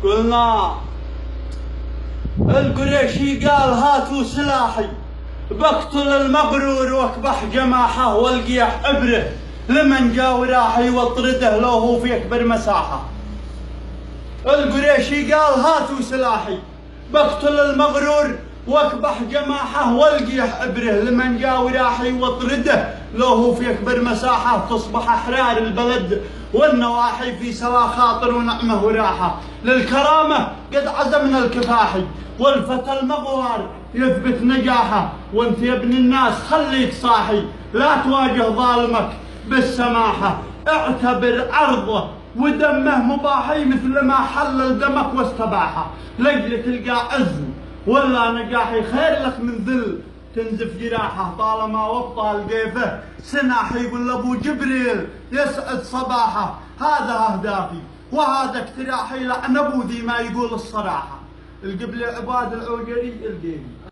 قلنا القريشي قال هاتوا سلاحي بقتل المغرور واكبح جماحه والقيح ابره لمن جا وراحي واطرده لو هو في اكبر مساحه. القريشي قال هاتوا سلاحي بقتل المغرور واكبح جماحه والقيح ابره لمن جا وراحي واطرده لو هو في اكبر مساحه. تصبح احرار البلد والنواحي في سوا خاطر ونعمه وراحه. للكرامه قد عزمنا الكفاحي والفتى المغوار يثبت نجاحه. وانت يا ابن الناس خليك صاحي لا تواجه ظالمك بالسماحه. اعتبر عرضه ودمه مباحي مثل ما حلل دمك واستباحه. لاجل تلقى عز ولا نجاحي خير لك من ذل تنزف جراحه. طالما وابطال ضيفه سناحي يقول ابو جبريل يسعد صباحه. هذا اهدافي وهذا اقتراحي لعن ابو ذي ما يقول الصراحه. القبله عباد العوجري القيني.